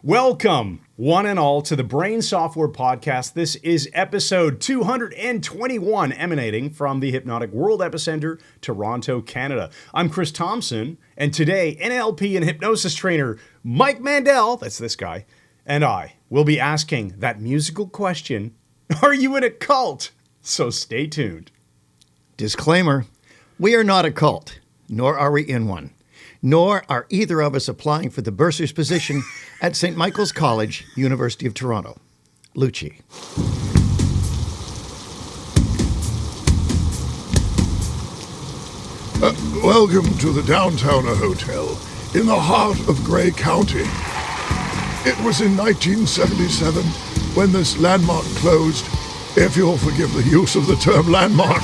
Welcome, one and all, to the Brain Software Podcast. This is episode 221, emanating from the Hypnotic World Epicenter, Toronto, Canada. I'm Chris Thompson, and today, NLP and hypnosis trainer Mike Mandel, that's this guy, and I will be asking that musical question, are you in a cult? So stay tuned. Disclaimer, we are not a cult, nor are we in one. Nor are either of us applying for the bursar's position at St. Michael's College, University of Toronto. Lucci. Welcome to the Downtown Hotel in the heart of Grey County. It was in 1977 when this landmark closed, if you'll forgive the use of the term landmark.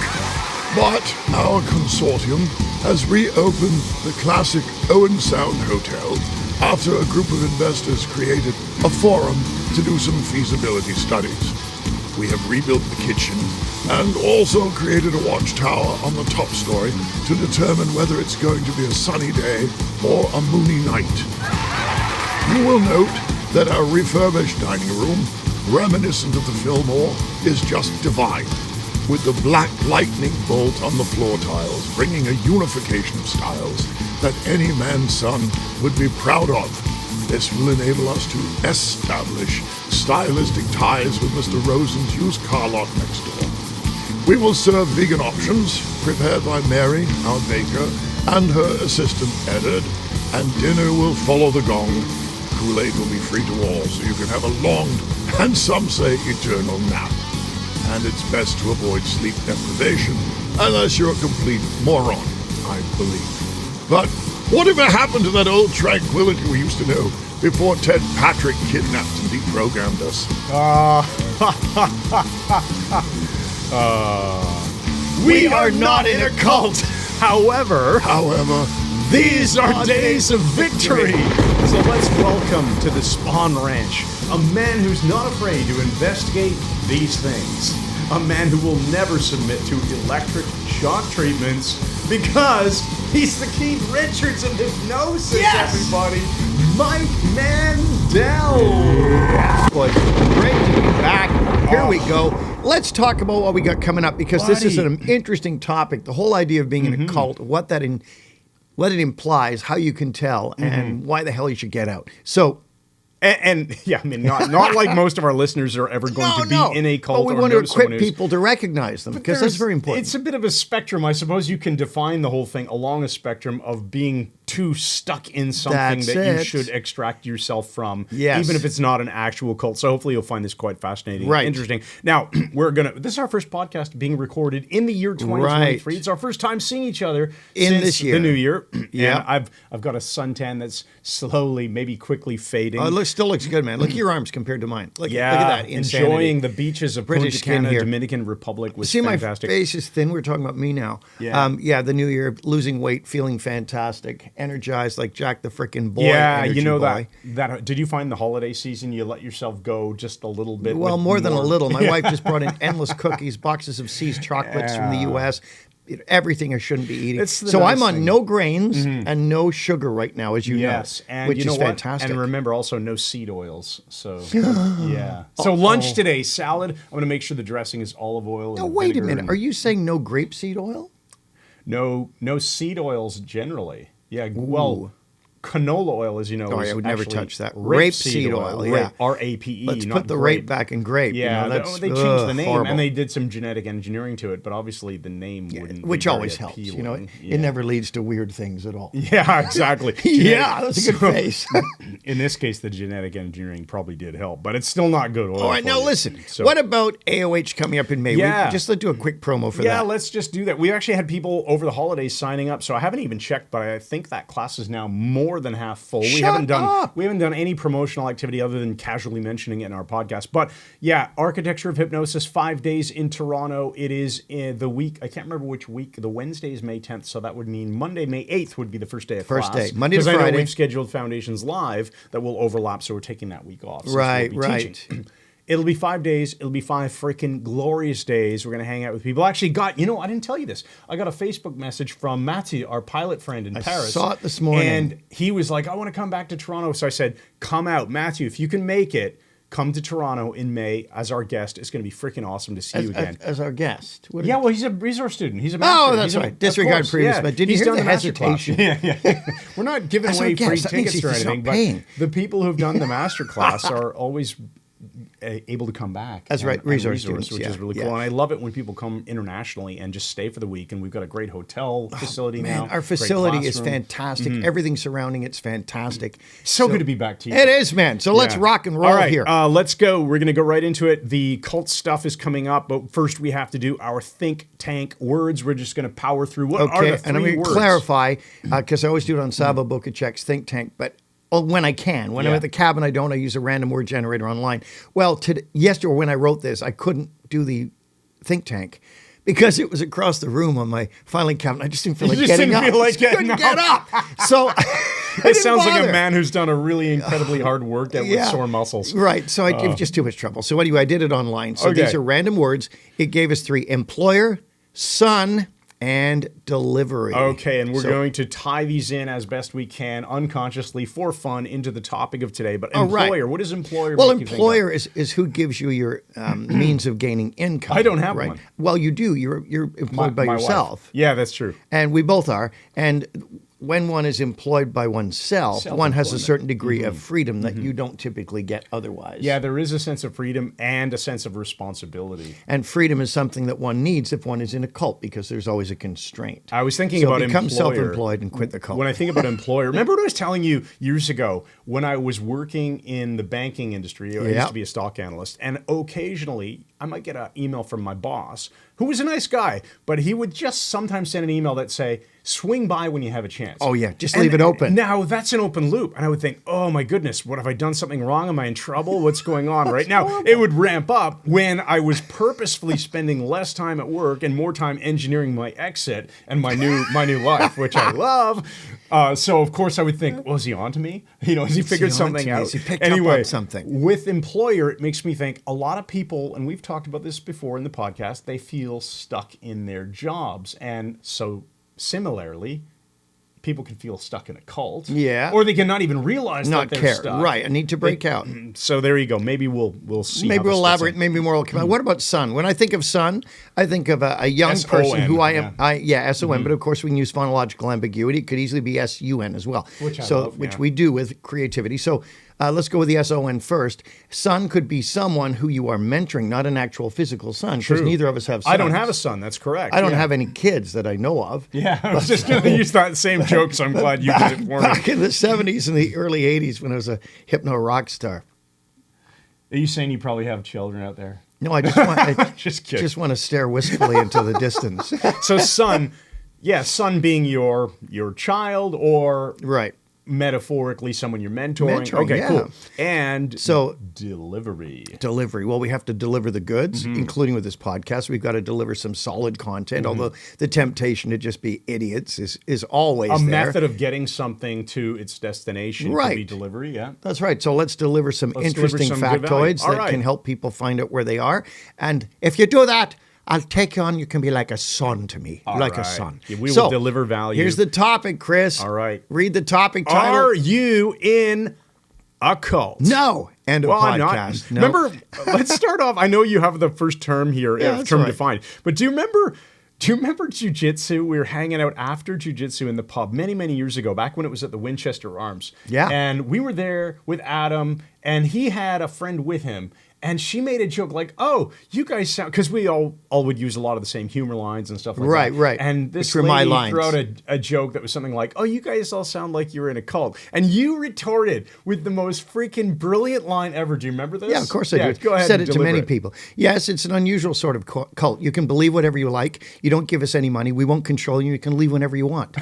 But our consortium has reopened the classic Owen Sound Hotel after a group of investors created a forum to do some feasibility studies. We have rebuilt the kitchen and also created a watchtower on the top story to determine whether it's going to be a sunny day or a moony night. You will note that our refurbished dining room, reminiscent of the Fillmore, is just divine, with the black lightning bolt on the floor tiles, bringing a unification of styles that any man's son would be proud of. This will enable us to establish stylistic ties with Mr. Rosen's used car lot next door. We will serve vegan options, prepared by Mary, our baker, and her assistant, Edward, and dinner will follow the gong. Kool-Aid will be free to all, so you can have a long, and some say eternal nap. And it's best to avoid sleep deprivation, unless you're a complete moron, I believe. But whatever happened to that old tranquility we used to know before Ted Patrick kidnapped and deprogrammed us? We are not in a cult. However, these are days of victory. So let's welcome to the Spawn Ranch a man who's not afraid to investigate these things. A man who will never submit to electric shock treatments because he's the Keith Richards of hypnosis, everybody. Mike Mandel. Yeah, boy, great to be back. Here we go. Let's talk about what we got coming up, because this is an interesting topic. The whole idea of being in a cult, what it implies, how you can tell, and why the hell you should get out. So, And yeah, I mean, not like most of our listeners are ever going to be in a cult. But we want to equip people to recognize them, because that's very important. It's a bit of a spectrum. I suppose you can define the whole thing along a spectrum of being too stuck in something you should extract yourself from, even if it's not an actual cult. So hopefully you'll find this quite fascinating and interesting. Now, this is our first podcast being recorded in the year 2023. It's our first time seeing each other in since this year. The new year. Yeah, I've got a suntan that's slowly, maybe quickly fading. Oh, it still looks good, man. Look at your arms compared to mine. Look at that. Enjoying the beaches of British Punta Cana, Dominican Republic was fantastic. My face is thin. We're talking about me now. Yeah, the new year, losing weight, feeling fantastic, energized like Jack the frickin' boy. Yeah, you know that. Did you find the holiday season you let yourself go just a little bit? Well, more than a little. My wife just brought in endless cookies, boxes of See's chocolates from the U.S., everything I shouldn't be eating. So I'm on no grains and no sugar right now, as you know. And which you know is what? fantastic. And remember, also no seed oils. So yeah. So lunch today, salad. I'm going to make sure the dressing is olive oil. Now wait a minute. Are you saying no grapeseed oil? No seed oils generally. Yeah. Well, canola oil, as you know, I would never touch that. Rapeseed oil, yeah. R-A-P-E, Let's not put the grape. rape back in grape. Yeah, they changed the name, horrible. and they did some genetic engineering to it, but obviously the name wouldn't which be very always helps. appealing. You know, it never leads to weird things at all. Yeah, exactly. Yeah, that's a good face. In this case, the genetic engineering probably did help, but it's still not good oil. All right, now listen. What about AOH coming up in May? Yeah. Let's do a quick promo for that. Yeah, let's just do that. We've actually had people over the holidays signing up, so I haven't even checked, but I think that class is now more than half full. We haven't done any promotional activity other than casually mentioning it in our podcast. But yeah, Architecture of Hypnosis, 5 days in Toronto. It is in the week, I can't remember which week. The Wednesday is May 10th, so that would mean Monday, May 8th would be the first day of class. First day, Monday to Friday. Because I know Friday. we've scheduled Foundations Live that will overlap, so we're taking that week off. Right. Teaching. It'll be 5 days. It'll be 5 freaking glorious days. We're going to hang out with people. I actually got, I didn't tell you this. I got a Facebook message from Matthew, our pilot friend in Paris. I saw it this morning. And he was like, I want to come back to Toronto. So I said, come out. Matthew, if you can make it, come to Toronto in May as our guest. It's going to be freaking awesome to see you again. As our guest? Yeah, well, he's our student. He's a master. Oh, that's right. Disregard previous, but did you hear the hesitation? Yeah. We're not giving away free tickets or anything, but the people who've done the master class are always able to come back. That's right, resource students, which is really cool. And I love it when people come internationally and just stay for the week. And we've got a great hotel facility now. Our facility is fantastic. Everything surrounding it's fantastic. So good to be back to you. It is, man. So let's rock and roll All right, here. Let's go. We're going to go right into it. The cult stuff is coming up, but first we have to do our think tank words. We're just going to power through. What are the 3 and I'm going to words? clarify, because I always do it on Sabo Boca Checks think tank, but when I can. When I'm at the cabin, I don't. I use a random word generator online. Well, yesterday when I wrote this, I couldn't do the think tank because it was across the room on my filing cabinet. I just didn't feel like getting up. Couldn't get up. So it sounds like a man who's done a really incredibly hard workout with sore muscles. Right. So it was just too much trouble. So anyway, I did it online. So these are random words. It gave us 3: employer, son, and delivery. Okay, and we're going to tie these in as best we can, unconsciously, for fun, into the topic of today. But employer, what does employer Well, make you think of? employer is who gives you your means of gaining income. I don't have one. Well, you do. You're employed by yourself. Wife. Yeah, that's true. And we both are. And when one is employed by oneself, one has a certain degree of freedom that you don't typically get otherwise. Yeah, there is a sense of freedom and a sense of responsibility. And freedom is something that one needs if one is in a cult because there's always a constraint. I was thinking about become employer. self-employed and quit the cult. When I think about employer, remember what I was telling you years ago when I was working in the banking industry? I used to be a stock analyst, and occasionally I might get an email from my boss, who was a nice guy, but he would just sometimes send an email that say, swing by when you have a chance. Oh, yeah. Just leave it open. Now, that's an open loop. And I would think, oh, my goodness, what have I done something wrong? Am I in trouble? What's going on right now? Horrible. It would ramp up when I was purposefully spending less time at work and more time engineering my exit and my new life, which I love. So, of course, I would think, well, is he on to me? Has he figured something out? Has he picked up on something? With employer, it makes me think a lot of people, and we've talked about this before in the podcast, they feel stuck in their jobs. And so similarly, people can feel stuck in a cult. Yeah. Or they can not even realize that they're stuck. Right. I need to break out. So there you go. Maybe we'll see. Maybe we'll elaborate. Maybe more will come out. What about son? When I think of son, I think of a young person who I am. S-O-N. But of course, we can use phonological ambiguity. It could easily be S-U-N as well. Which I love, which we do with creativity. So let's go with the S-O-N first. Son could be someone who you are mentoring, not an actual physical son, because neither of us have sons. I don't have a son. That's correct. I don't have any kids that I know of. Yeah, I was just going to use that same joke, so I'm glad you did it for me. Back in the 70s and the early 80s when I was a hypno rock star. Are you saying you probably have children out there? No, I just want just want to stare wistfully into the distance. So son being your child or metaphorically someone you're mentoring. Okay, cool. And so delivery. Well, we have to deliver the goods, including with this podcast. We've got to deliver some solid content, although the temptation to just be idiots is always a there. method of getting something to its destination could be delivery, yeah. That's right. So let's deliver some interesting factoids that can help people find out where they are. And if you do that, I'll take you on. You can be like a son to me. A son. Yeah, we will deliver value. Here's the topic, Chris. All right. Read the topic title. Are you in a cult? No. End of podcast. No. Remember, let's start off. I know you have the first term here, defined. But do you remember Jiu Jitsu? We were hanging out after Jiu Jitsu in the pub many, many years ago, back when it was at the Winchester Arms. Yeah. And we were there with Adam, and he had a friend with him. And she made a joke like, "Oh, you guys sound," because we all would use a lot of the same humor lines and stuff like that. Right. And this lady threw out a joke that was something like, "Oh, you guys all sound like you're in a cult," and you retorted with the most freaking brilliant line ever. Do you remember this? Yeah, of course I do. Go ahead. Said it to many people. Yes, it's an unusual sort of cult. You can believe whatever you like. You don't give us any money. We won't control you. You can leave whenever you want.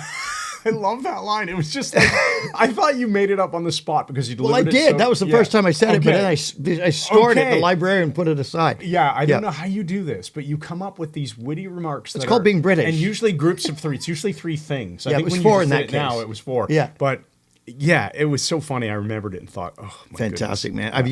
I love that line. It was just like, I thought you made it up on the spot because you delivered it. Well, I did. That was the first time I said it, but then I stored it in the library and put it aside. Yeah, I don't know how you do this, but you come up with these witty remarks. It's called being British. And usually groups of three. It's usually three things. It was four in that case. Now it was four. Yeah. But yeah, it was so funny. I remembered it and thought, oh, my Fantastic, goodness. man. I've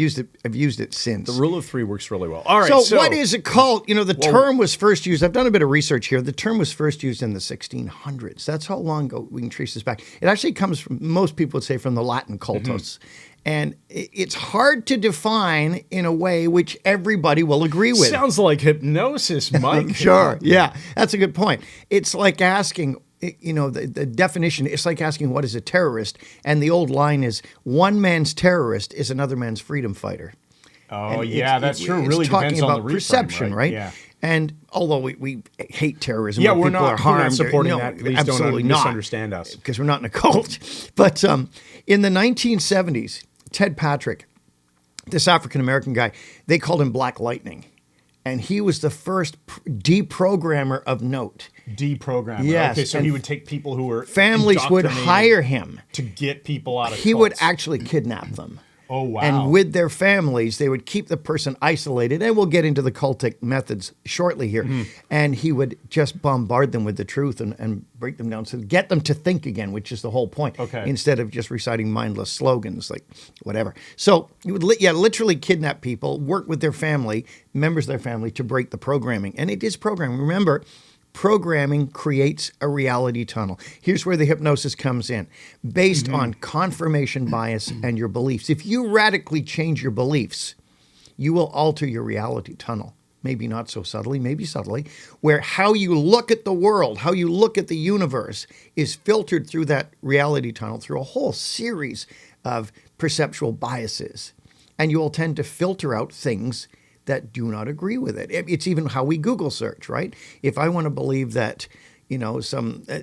used it since. The rule of three works really well. All right. So what is a cult? You know, the term was first used. I've done a bit of research here. The term was first used in the 1600s. That's how long ago we can trace this back. It actually comes from, most people would say, from the Latin cultus. And it's hard to define in a way which everybody will agree with. Sounds like hypnosis, Mike. Sure. Yeah, that's a good point. It's like asking, you know, the definition, it's like asking what is a terrorist? And the old line is, one man's terrorist is another man's freedom fighter. Oh, And yeah, that's true. Really talking depends on about the reframe, perception, right? Yeah. And although we hate terrorism, Yeah, where we're people are not harmed, supporting no, that. Please absolutely don't not, misunderstand us. because we're not in a cult. But in the 1970s, Ted Patrick, this African-American guy, they called him Black Lightning. And he was the first deprogrammer of note. Deprogrammer. Yes, Okay, so and he would take people who were families would indoctrinated hire him. to get people out of He would cults. actually kidnap them. Oh, wow. And with their families, they would keep the person isolated. And we'll get into the cultic methods shortly here. And he would just bombard them with the truth and break them down. So get them to think again, which is the whole point. Okay. Instead of just reciting mindless slogans, like whatever. So he would literally kidnap people, work with their family, members of their family, to break the programming. And it is programming. Remember, programming creates a reality tunnel. Here's where the hypnosis comes in. Based on confirmation bias and your beliefs. If you radically change your beliefs, you will alter your reality tunnel. Maybe not so subtly, maybe subtly, where how you look at the world, how you look at the universe is filtered through that reality tunnel through a whole series of perceptual biases. And you will tend to filter out things that do not agree with it. It's even how we Google search, right? If I want to believe that, you know,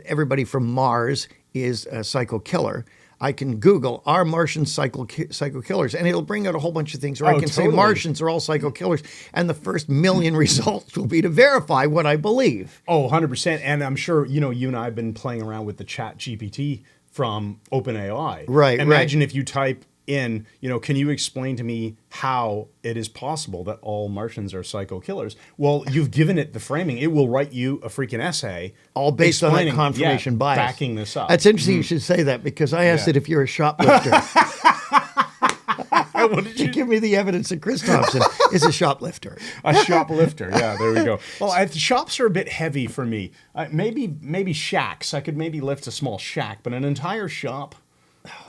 everybody from Mars is a psycho killer, I can Google, are Martians psycho killers? And it'll bring out a whole bunch of things. Or I can say Martians are all psycho killers. And the first million results will be to verify what I believe. Oh, 100%. And I'm sure, you know, you and I have been playing around with the chat GPT from OpenAI. Right, Imagine if you type in, you know, can you explain to me how it is possible that all Martians are psycho killers? Well, you've given it the framing. It will write you a freaking essay. All based on that confirmation bias. Backing this up. That's interesting you should say that, because I asked it if you're a shoplifter. What did you Give me the evidence that Chris Thompson is a shoplifter. A shoplifter. Yeah, there we go. Well, shops are a bit heavy for me. Maybe shacks. I could maybe lift a small shack, but an entire shop.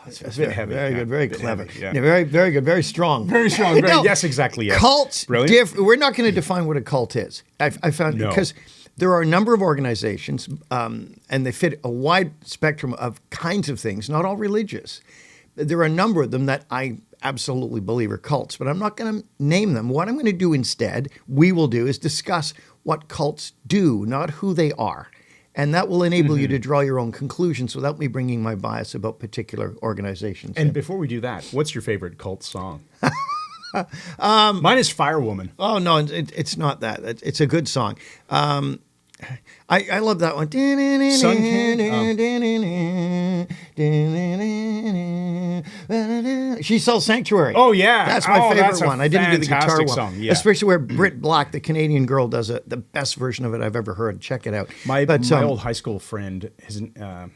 It's a bit heavy. Very good, very clever. Heavy, yeah. Yeah, very, very good, very strong. Very strong. No, Yes, exactly. Yes. Cults, Brilliant. we're not going to define what a cult is. I found, No. because there are a number of organizations, and they fit a wide spectrum of kinds of things, not all religious. There are a number of them that I absolutely believe are cults, but I'm not going to name them. What I'm going to do instead, is discuss what cults do, not who they are. And that will enable you to draw your own conclusions without me bringing my bias about particular organizations. And before we do that, what's your favorite cult song? Mine is Firewoman. Oh, no, it's not that. It's a good song. I love that one. Sun She Sells Sanctuary. Oh, yeah. That's my favorite that's a one. I didn't do the guitar fantastic one. song, yeah. Especially where Brit Black, the Canadian girl, does the best version of it I've ever heard. Check it out. My old high school friend,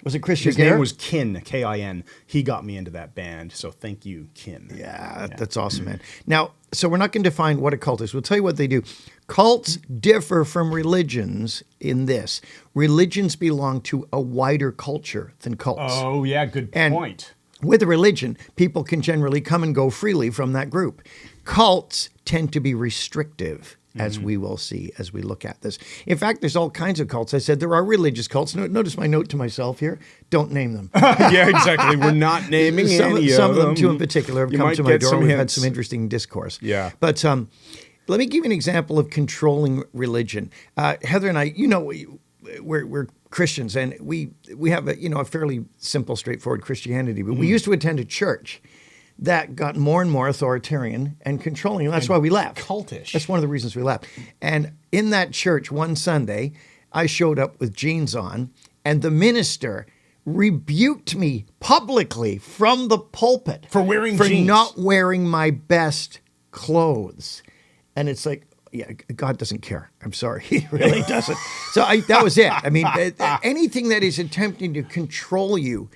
was it Chris his Jagger? name was Kin, K-I-N. He got me into that band, so thank you, Kin. Yeah, that's awesome, man. Now, so we're not going to define what a cult is. We'll tell you what they do. Cults differ from religions in this. Religions belong to a wider culture than cults. Oh, yeah, good point. With a religion, people can generally come and go freely from that group. Cults tend to be restrictive, as we will see as we look at this. In fact, there's all kinds of cults. I said there are religious cults. Notice my note to myself here. Don't name them. Yeah, exactly. We're not naming some of them, two in particular, have You come might to my get door. some We've had hints. some interesting discourse. Yeah. But let me give you an example of controlling religion. Heather and I, you know, we're Christians, and we have a fairly simple, straightforward Christianity. But we used to attend a church that got more and more authoritarian and controlling. And that's why we left. Cultish. That's one of the reasons we left. And in that church one Sunday, I showed up with jeans on, and the minister rebuked me publicly from the pulpit For wearing for jeans. not wearing my best clothes. And it's like, yeah, God doesn't care. I'm sorry. He really doesn't. So that was it. I mean, anything that is attempting to control you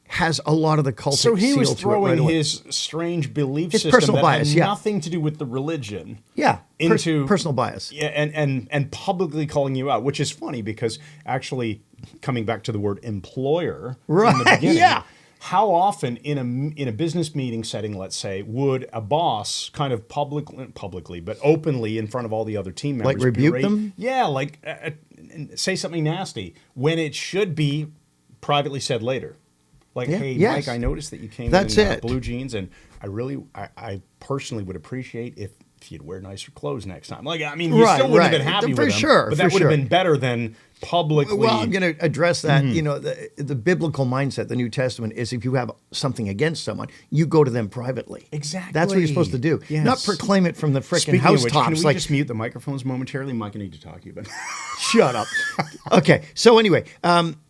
has a lot of the cultic So he was seal to it throwing right away. his strange belief His system personal that bias, had yeah. nothing to do with the religion. Yeah, into personal bias. Yeah, and publicly calling you out, which is funny because actually coming back to the word employer Right, in the beginning, yeah. how often in a business meeting setting, let's say, would a boss kind of publicly, but openly in front of all the other team members, Like rebuke berate- them? Yeah, like say something nasty when it should be privately said later. Like, Yeah, hey, yes. Mike, I noticed that you came That's in it. blue jeans, and I personally would appreciate if you'd wear nicer clothes next time. Like, I mean, you Right, still wouldn't right. have been happy For with them, sure, but for that would sure. have been better than publicly. Well, I'm going to address that. You know, the biblical mindset, the New Testament, is if you have something against someone, you go to them privately. Exactly. That's what you're supposed to do. Yes. Not proclaim it from the frickin' Speaking of which, housetops. can we like, just mute the microphones momentarily? Mike, I need to talk to you about. shut up. Okay. So anyway,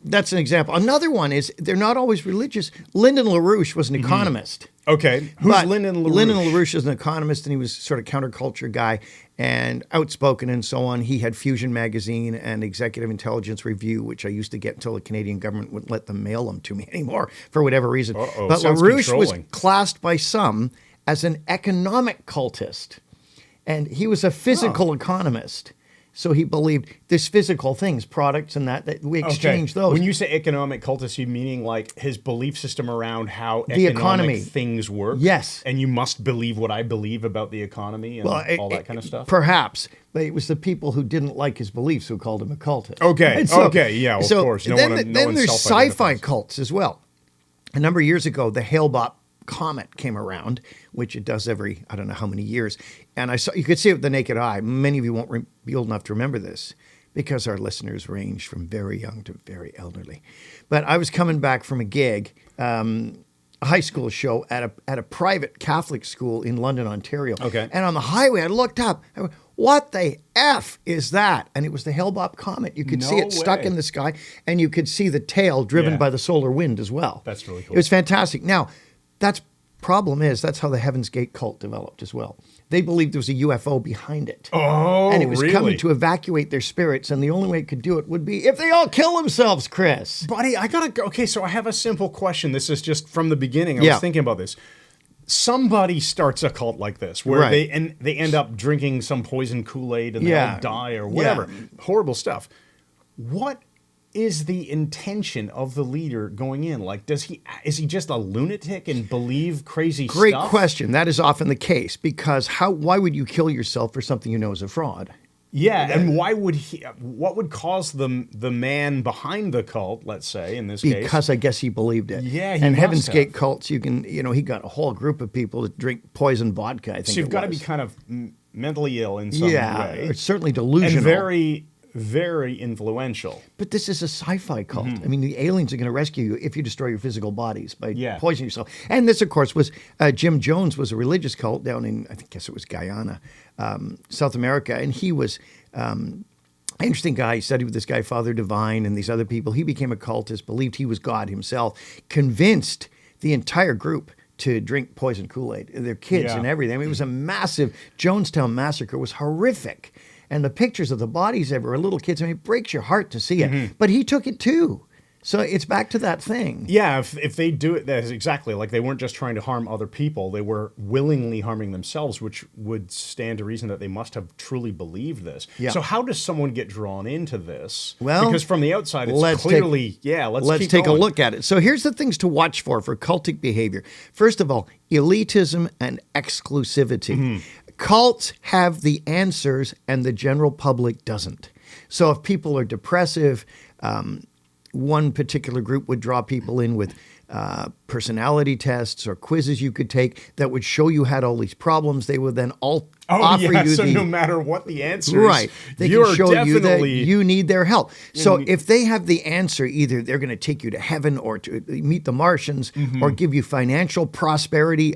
that's an example. Another one is they're not always religious. Lyndon LaRouche was an economist. Okay, who's But Lyndon LaRouche? Lyndon LaRouche is an economist, and he was sort of counterculture guy and outspoken and so on. He had Fusion Magazine and Executive Intelligence Review, which I used to get until the Canadian government wouldn't let them mail them to me anymore for whatever reason. Uh-oh, But sounds LaRouche was controlling. classed by some as an economic cultist, and he was a physical economist. So he believed this physical things, products and that we exchange those. When you say economic cultist, you meaning like his belief system around how The economic economy. things work? Yes. And you must believe what I believe about the economy and all that kind of stuff? Perhaps, but it was the people who didn't like his beliefs who called him a cultist. Okay, And okay, yeah, of course. then no then one there's self-identifies. sci-fi cults as well. A number of years ago, the Hale-Bopp comet came around, which it does every, I don't know how many years. And you could see it with the naked eye. Many of you won't be old enough to remember this because our listeners range from very young to very elderly. But I was coming back from a gig, a high school show at a private Catholic school in London, Ontario. Okay. And on the highway, I looked up. I went, what the F is that? And it was the Hale-Bopp comet. You could see No it stuck way. in the sky, and you could see the tail driven Yeah. by the solar wind as well. That's really cool. It was fantastic. Now, that's how the Heaven's Gate cult developed as well. They believed there was a UFO behind it. Oh, And it was really? coming to evacuate their spirits, and the only way it could do it would be if they all kill themselves, Chris. Buddy, I gotta go. Okay, so I have a simple question. This is just from the beginning. I Yeah. was thinking about this. Somebody starts a cult like this where Right. they end up drinking some poison Kool-Aid and they Yeah. all die or whatever. Yeah. Horrible stuff. What is the intention of the leader going in? Like, is he just a lunatic and believe crazy Great stuff? question. That is often the case because why would you kill yourself for something you know is a fraud? Yeah, and why would he? What would cause the man behind the cult, let's say, in this case? Because I guess he believed it. Yeah, he and must Heaven's have. Gate cults, he got a whole group of people that drink poison vodka. I think So you've got to be was. kind of mentally ill in some Yeah, way. it's certainly delusional. And very, very influential. But this is a sci-fi cult. Mm-hmm. I mean, the aliens are going to rescue you if you destroy your physical bodies by Yeah. poisoning yourself. And this, of course, was Jim Jones was a religious cult down in, guess it was Guyana, South America, and he was an interesting guy. He studied with this guy, Father Divine, and these other people. He became a cultist, believed he was God himself, convinced the entire group to drink poison Kool-Aid, their kids Yeah. and everything. I mean, it was a massive Jonestown massacre. It was horrific. And the pictures of the bodies everywhere, little kids, I mean, it breaks your heart to see it. Mm-hmm. But he took it too. So it's back to that thing. Yeah, if they do it, that's exactly like they weren't just trying to harm other people; they were willingly harming themselves, which would stand to reason that they must have truly believed this. Yeah. So how does someone get drawn into this? Well, because from the outside, it's let's clearly let's keep take a going. look at it. So here's the things to watch for cultic behavior. First of all, elitism and exclusivity. Mm-hmm. Cults have the answers and the general public doesn't. So if people are depressive, one particular group would draw people in with personality tests or quizzes you could take that would show you had all these problems. They would then all offer you so the no matter what the answer is, right. They you're can show you that definitely you need their help. So if they have the answer, either they're going to take you to heaven or to meet the Martians or give you financial prosperity.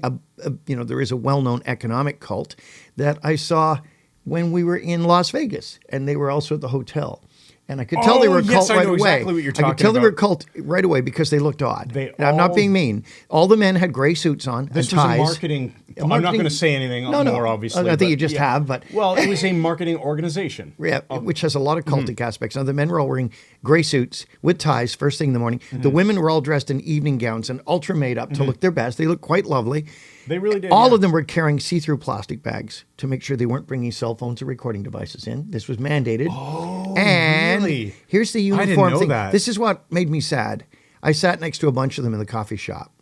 There is a well-known economic cult that I saw when we were in Las Vegas, and they were also at the hotel. And I could tell they were a cult I right know away. exactly what you're I could talking tell they were a about. cult right away because they looked odd. They And I'm not all- being mean. All the men had gray suits on This and was ties. a marketing I'm not going to say anything more, obviously. I think you just have, but... Well, it was a marketing organization. Yeah, which has a lot of cultic aspects. Now, the men were all wearing gray suits with ties first thing in the morning. The women were all dressed in evening gowns and ultra made up to look their best. They looked quite lovely. They really did. All of them were carrying see-through plastic bags to make sure they weren't bringing cell phones or recording devices in. This was mandated. Oh, and really? Here's the uniform I didn't know thing. that. This is what made me sad. I sat next to a bunch of them in the coffee shop.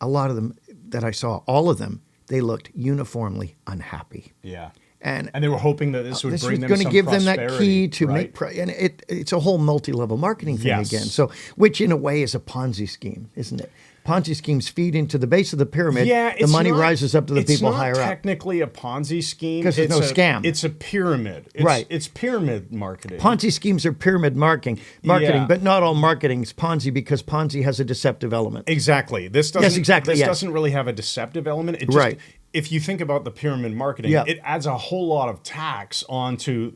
A lot of them that I saw, all of them, they looked uniformly unhappy. Yeah. And they were hoping that this would this bring was them going some to give them that prosperity, key to right? make, and it's a whole multi-level marketing thing Yes. again. So, which in a way is a Ponzi scheme, isn't it? Ponzi schemes feed into the base of the pyramid. Yeah, the money rises up to the people higher up. It's not technically a Ponzi scheme. 'Cause it's no scam. It's a pyramid. Right. It's pyramid marketing. Ponzi schemes are pyramid marketing, Yeah. but not all marketing is Ponzi because Ponzi has a deceptive element. Exactly. This doesn't. exactly, This yes. doesn't really have a deceptive element. It just, Right. If you think about the pyramid marketing, Yeah. it adds a whole lot of tax onto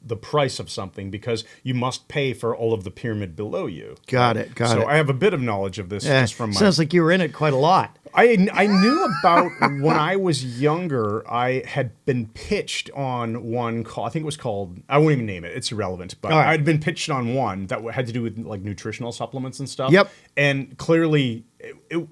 the price of something because you must pay for all of the pyramid below you. Got it. So I have a bit of knowledge of this just from my... Sounds like you were in it quite a lot. I knew about when I was younger. I had been pitched on one call. I think it was called. I won't even name it. It's irrelevant. But All right. I'd been pitched on one that had to do with like nutritional supplements and stuff. Yep. And clearly,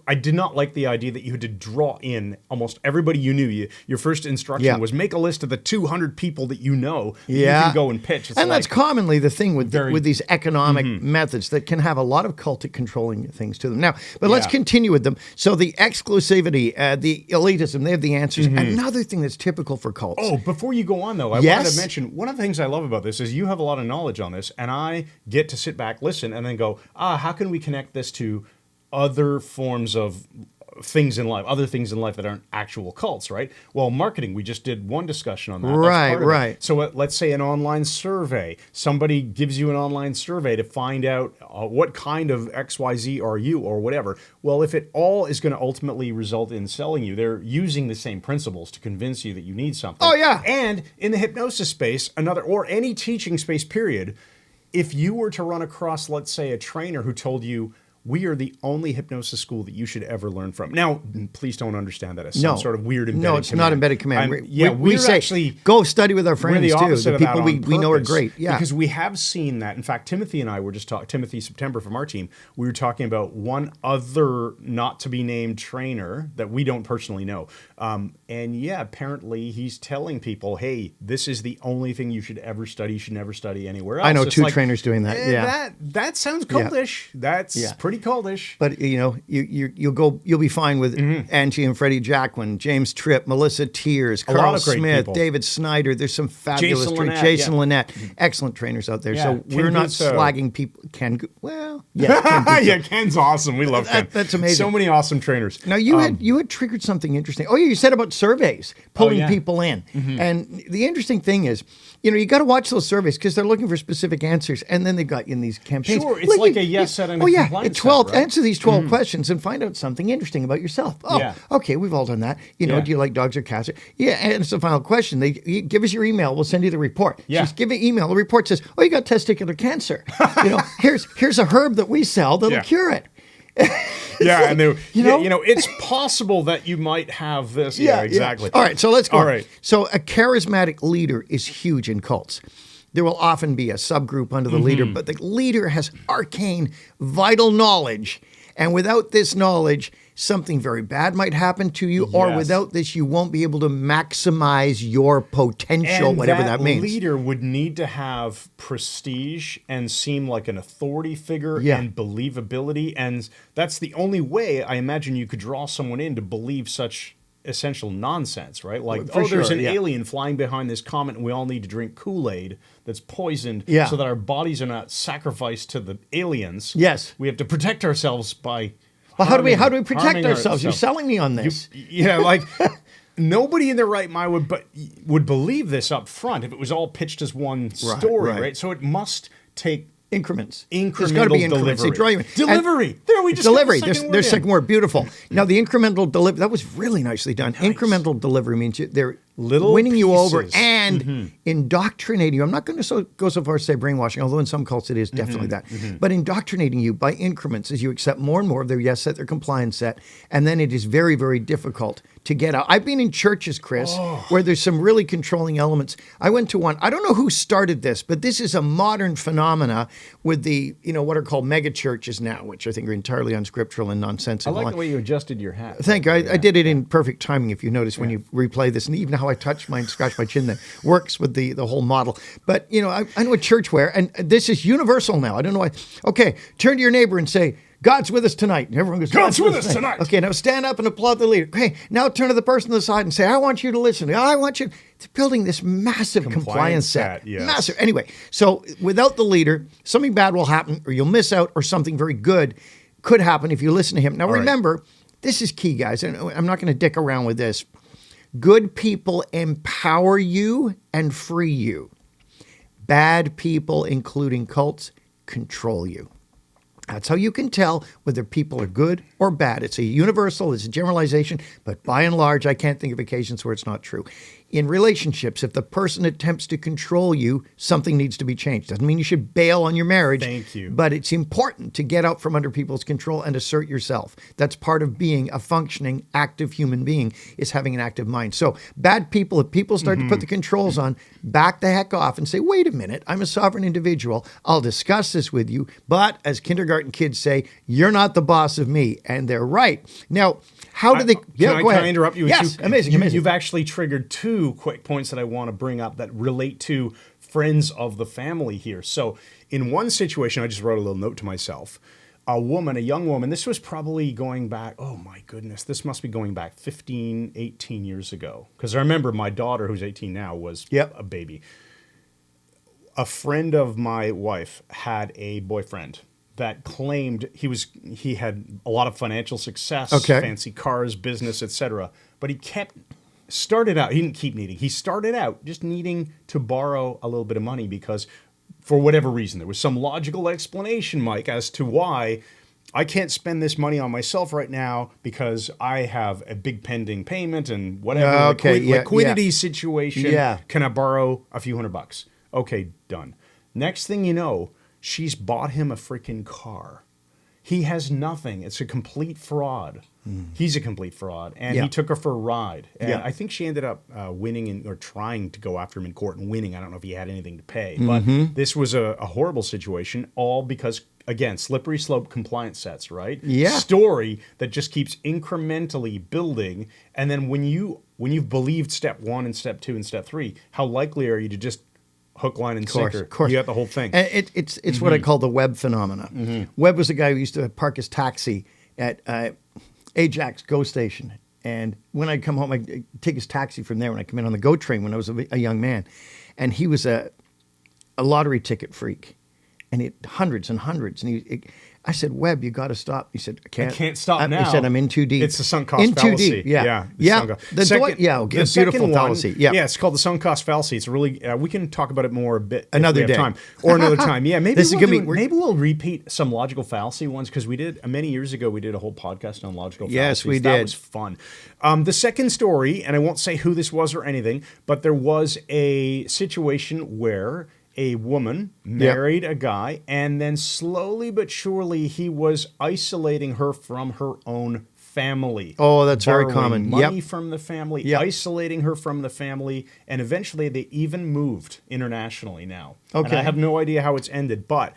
I did not like the idea that you had to draw in almost everybody you knew. Your first instruction Yeah. was make a list of the 200 people that you know that Yeah. you can go and pitch. It's And that's commonly the thing with these economic methods that can have a lot of cultic controlling things to them. Now, but let's Yeah. continue with them. So the exclusivity, the elitism, they have the answers. Another thing that's typical for cults. Oh, before you go on, though, I wanted Yes? to mention one of the things I love about this is you have a lot of knowledge on this, and I get to sit back, listen, and then go, how can we connect this to other forms of things in life, other things in life that aren't actual cults, right? Well, marketing, we just did one discussion on that. That's Right, part of it. right. So let's say an online survey. Somebody gives you an online survey to find out what kind of XYZ are you or whatever. Well, if it all is going to ultimately result in selling you, they're using the same principles to convince you that you need something. Oh, yeah. And in the hypnosis space, or any teaching space, period, if you were to run across, let's say, a trainer who told you, we are the only hypnosis school that you should ever learn from. Now, please don't understand that as some sort of weird embedded command. No, it's not embedded command. We say, actually go study with our friends, we're the too. opposite The of that people on we know are purpose, great. Yeah. Because we have seen that. In fact, Timothy and I were just talking, Timothy September from our team, we were talking about one other not-to-be-named trainer that we don't personally know. And yeah, apparently he's telling people, hey, this is the only thing you should ever study. You should never study anywhere else. I know It's two trainers doing that. That sounds cultish. That's pretty cultish. But you'll be fine with Angie and Freddie Jacquin, James Tripp, Melissa Tears, lot Carl of great Smith, people. David Snyder. There's some fabulous Jason trainers. Linett, Jason yeah. Linett, excellent trainers out there. Yeah, So Ken we're not Guzzo. slagging people. Ken Guzzo. Yeah, Ken's awesome. We love Ken. That's amazing. So many awesome trainers. Now you had triggered something interesting. Oh yeah, you said about surveys pulling yeah. people in, and the interesting thing is, you got to watch those surveys because they're looking for specific answers, and then they've got you in these campaigns. Sure, it's like a yes set and a oh yeah, compliance 12 set, right? answer these 12 questions and find out something interesting about yourself. Oh, Yeah. okay, we've all done that. Yeah. Do you like dogs or cats? Yeah, and it's the final question. You give us your email. We'll send you the report. Yeah. Just give an email. The report says, "Oh, you got testicular cancer. Here's a herb that we sell that'll Yeah. cure it." Yeah, and know? it's possible that you might have this. Yeah, exactly. All right, so let's go. All right. So a charismatic leader is huge in cults. There will often be a subgroup under the leader, but the leader has arcane, vital knowledge. And without this knowledge, something very bad might happen to you, or Yes. without this, you won't be able to maximize your potential, And whatever that means. Leader would need to have prestige and seem like an authority figure Yeah. and believability, and that's the only way I imagine you could draw someone in to believe such essential nonsense, right? Like, For there's sure, an yeah. alien flying behind this comet, and we all need to drink Kool-Aid that's poisoned, Yeah. so that our bodies are not sacrificed to the aliens. Yes. We have to protect ourselves by. Well, how do we harming protect ourselves? You're ourselves. selling me on this. Yeah, like nobody in their right mind would believe this up front if it was all pitched as one story, right. right? So it must take Increments. Incremental There's got to be increments. They delivery. draw you in. Delivery. And There, we just got the delivery. second There's word in. second word. Beautiful. Now the incremental delivery. That was really nicely done. Incremental delivery means winning you over pieces. and indoctrinating you. I'm not going to go so far as to say brainwashing, although in some cults it is definitely that. But indoctrinating you by increments as you accept more and more of their yes set, their compliance set, and then it is very, very difficult to get out. I've been in churches, Chris, where there's some really controlling elements. I went to one, I don't know who started this, but this is a modern phenomena with the, what are called mega churches now, which I think are entirely unscriptural and nonsensical. I like the way you adjusted your hat. Thank you. I did it in perfect timing, if you notice, when you replay this, and even how I touch mine, scratch my chin, that works with the whole model. But, I know a church where, and this is universal now. I don't know why. Okay, turn to your neighbor and say, God's with us tonight. And everyone goes, God's with us tonight. Okay, now stand up and applaud the leader. Okay, now turn to the person on the side and say, I want you to listen. I want you. It's building this massive compliance set. Yes. Massive. Anyway, so without the leader, something bad will happen, or you'll miss out, or something very good could happen if you listen to him. Now, remember, this is key, guys, and I'm not going to dick around with this. Good people empower you and free you. Bad people, including cults, control you. That's how you can tell whether people are good or bad. It's a universal, it's a generalization, but by and large, I can't think of occasions where it's not true. In relationships, if the person attempts to control you, something needs to be changed. Doesn't mean you should bail on your marriage. Thank you. But it's important to get out from under people's control and assert yourself. That's part of being a functioning, active human being, is having an active mind. So bad people, if people start to put the controls on, back the heck off and say, wait a minute, I'm a sovereign individual. I'll discuss this with you. But as kindergarten kids say, you're not the boss of me. And they're right. Now, how do they... Can I interrupt you? Yes, amazing. You've actually triggered two quick points that I want to bring up that relate to friends of the family here. So in one situation, I just wrote a little note to myself. A young woman, this was probably going back, oh my goodness, this must be going back 15, 18 years ago. Because I remember my daughter, who's 18 now, was a baby. A friend of my wife had a boyfriend that claimed he had a lot of financial success, fancy cars, business, etc. But he started out just needing to borrow a little bit of money because for whatever reason, there was some logical explanation, Mike, as to why I can't spend this money on myself right now because I have a big pending payment and whatever liquidity situation. Yeah. Can I borrow a few $100? Okay, done. Next thing you know, she's bought him a freaking car. He has nothing. It's a complete fraud. He's a complete fraud. And he took her for a ride. And I think she ended up winning or trying to go after him in court and winning. I don't know if he had anything to pay. But this was a horrible situation, all because, again, slippery slope compliance sets, right? Yeah. Story that just keeps incrementally building. And then when you've believed step 1 and step 2 and step 3, how likely are you to just hook, line, and sinker? Of course. You got the whole thing. And it's what I call the Webb phenomena. Webb was a guy who used to park his taxi at Ajax GO station. And when I'd come home, I'd take his taxi from there when I come in on the GO train when I was a young man. And he was a lottery ticket freak. And he had hundreds and hundreds. And I said, Webb, you got to stop. He said, I can't stop now. He said, I'm in too deep. It's the sunk cost fallacy. Too deep. Yeah. The beautiful fallacy. Yeah. It's called the sunk cost fallacy. It's really, we can talk about it more a bit another day. Time. Or another time. Yeah, maybe we'll repeat some logical fallacy ones because many years ago, we did a whole podcast on logical fallacies. Yes, we did. That was fun. The second story, and I won't say who this was or anything, but there was a situation where a woman married a guy, and then slowly but surely he was isolating her from her own family. Oh, that's very common. Money from the family, isolating her from the family, and eventually they even moved internationally now. Okay. And I have no idea how it's ended, but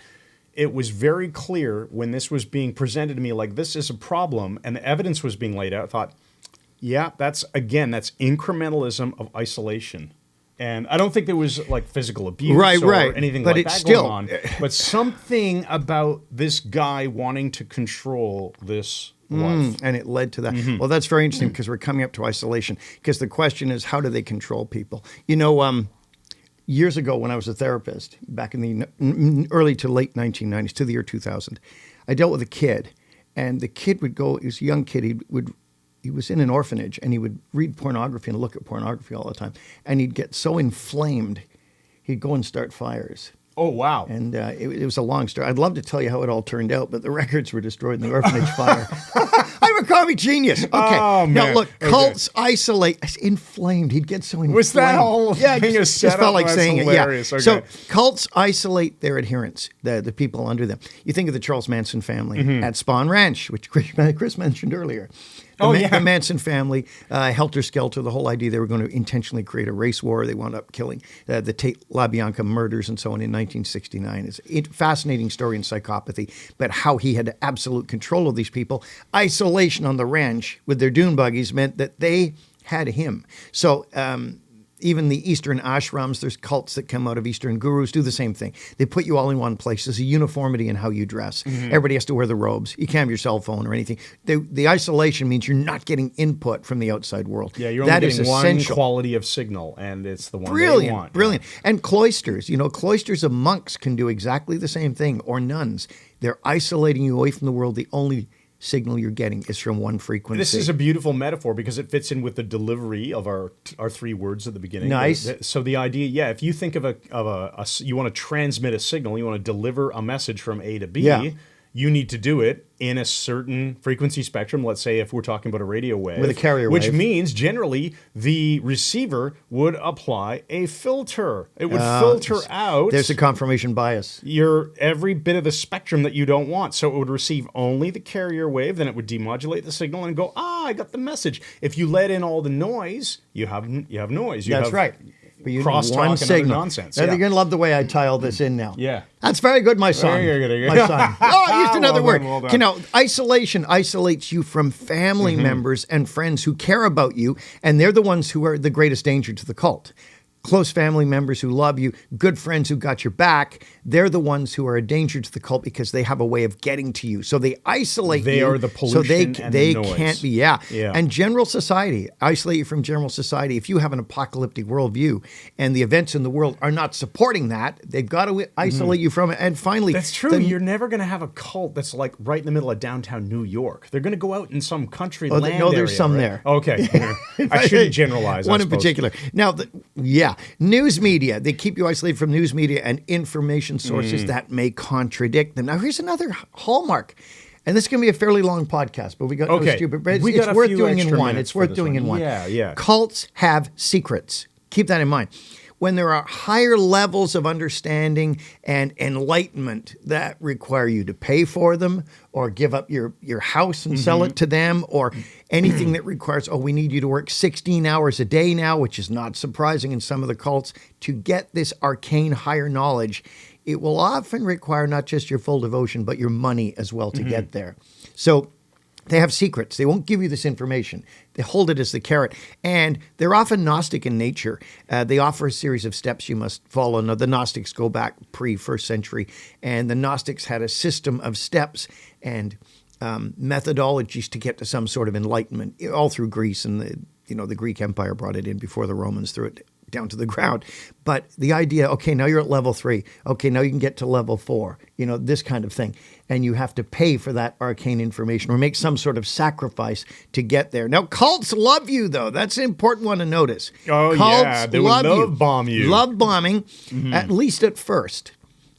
it was very clear when this was being presented to me like this is a problem, and the evidence was being laid out. I thought, that's incrementalism of isolation. And I don't think there was like physical abuse or anything like that going on. But something about this guy wanting to control this wife. And it led to that. Well, that's very interesting because we're coming up to isolation. Because the question is, how do they control people? Years ago when I was a therapist, back in the early to late 1990s, to the year 2000, I dealt with a kid. And the kid would go, he was a young kid, he was in an orphanage and he would read pornography and look at pornography all the time. And he'd get so inflamed, he'd go and start fires. Oh, wow. And it was a long story. I'd love to tell you how it all turned out, but the records were destroyed in the orphanage fire. I never call me genius. Okay. Oh, Now man. look, Okay. cults isolate. Inflamed. He'd get so inflamed. Was that whole yeah, thing just, a just setup? felt like That's saying hilarious. it. Yeah. Okay. So cults isolate their adherents, the people under them. You think of the Charles Manson family at Spawn Ranch, which Chris mentioned earlier. The Manson family, helter skelter, the whole idea they were going to intentionally create a race war. They wound up killing the Tate LaBianca murders and so on in 1969. It's a fascinating story in psychopathy, but how he had absolute control of these people. Isolation on the ranch with their dune buggies meant that they had him. So even the Eastern ashrams, there's cults that come out of Eastern gurus, do the same thing. They put you all in one place. There's a uniformity in how you dress. Everybody has to wear the robes. You can't have your cell phone or anything. The isolation means you're not getting input from the outside world. Yeah, you're only getting one quality of signal, and it's the one they want. Brilliant. And cloisters, cloisters of monks can do exactly the same thing, or nuns. They're isolating you away from the world. The only signal you're getting is from one frequency. This is a beautiful metaphor because it fits in with the delivery of our three words at the beginning. Nice. So the idea, if you think of you want to transmit a signal, you want to deliver a message from A to B, you need to do it in a certain frequency spectrum. Let's say if we're talking about a radio wave. With a carrier which wave. Which means generally the receiver would apply a filter. It would filter out. There's a confirmation bias. Every bit of the spectrum that you don't want. So it would receive only the carrier wave, then it would demodulate the signal and go, I got the message. If you let in all the noise, you have noise. That's right. But you crosstalk one and signal. other nonsense. You're going to love the way I tie all this in now. Yeah. That's very good, my son. Very good. My son. Oh, I used another Well word. done, well done. Isolation isolates you from family members and friends who care about you, and they're the ones who are the greatest danger to the cult. Close family members who love you, good friends who got your back, they're the ones who are a danger to the cult because they have a way of getting to you. So they isolate you. They are the pollution so and they the noise. Can't be, yeah. And general society, isolate you from general society. If you have an apocalyptic worldview and the events in the world are not supporting that, they've got to isolate you from it. And finally... That's true. You're never going to have a cult that's like right in the middle of downtown New York. They're going to go out in some country land no, there's area, some right? there. Okay. I shouldn't generalize. One in particular. Now, news media. They keep you isolated from news media and information sources that may contradict them. Now, here's another hallmark. And this is going to be a fairly long podcast, but we got no stupid. But it's worth doing in one. It's worth doing in one. Yeah. Cults have secrets. Keep that in mind. When there are higher levels of understanding and enlightenment that require you to pay for them or give up your house and sell it to them, or anything that requires, we need you to work 16 hours a day now, which is not surprising in some of the cults, to get this arcane higher knowledge, it will often require not just your full devotion, but your money as well to get there. So they have secrets. They won't give you this information. They hold it as the carrot. And they're often Gnostic in nature. They offer a series of steps you must follow. Now, the Gnostics go back pre-1st century, and the Gnostics had a system of steps and methodologies to get to some sort of enlightenment, all through Greece. And the Greek Empire brought it in before the Romans threw it down to the ground. But the idea, now you're at level 3. Okay, now you can get to level 4, this kind of thing. And you have to pay for that arcane information or make some sort of sacrifice to get there. Now, cults love you, though. That's an important one to notice. Oh, cults yeah. They would love bomb you. Love bombing, at least at first.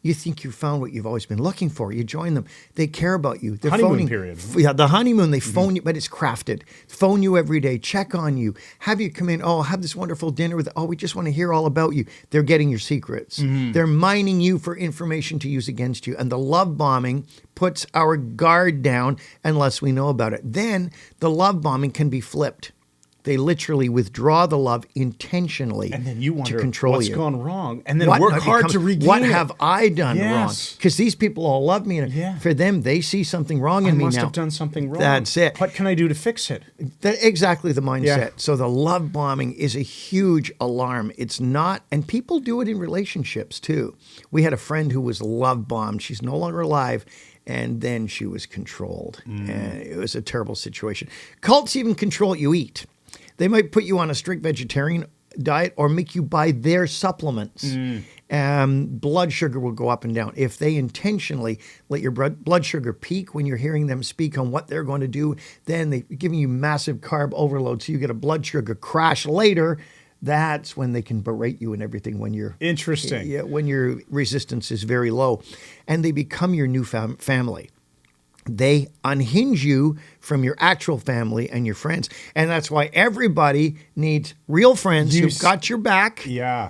You think you found what you've always been looking for. You join them. They care about you. They're honeymoon period. Yeah, the honeymoon. They phone you, but it's crafted. Phone you every day. Check on you. Have you come in. Have this wonderful dinner with. We just want to hear all about you. They're getting your secrets. They're mining you for information to use against you. And the love bombing puts our guard down unless we know about it. Then the love bombing can be flipped. They literally withdraw the love intentionally and then you wonder to control what's you. Gone wrong, and then work hard to regain what it. have I done wrong? Because these people all love me, and for them, they see something wrong in me now. I must have done something wrong. That's it. What can I do to fix it? Exactly the mindset. Yeah. So the love bombing is a huge alarm. It's not, and people do it in relationships too. We had a friend who was love bombed. She's no longer alive. And then she was controlled. And it was a terrible situation. Cults even control what you eat. They might put you on a strict vegetarian diet or make you buy their supplements. Blood sugar will go up and down. If they intentionally let your blood sugar peak when you're hearing them speak on what they're going to do, then they're giving you massive carb overload. So you get a blood sugar crash later. That's when they can berate you and everything when you're... Interesting. When your resistance is very low. And they become your new family. they unhinge you from your actual family and your friends. And that's why everybody needs real friends who've got your back,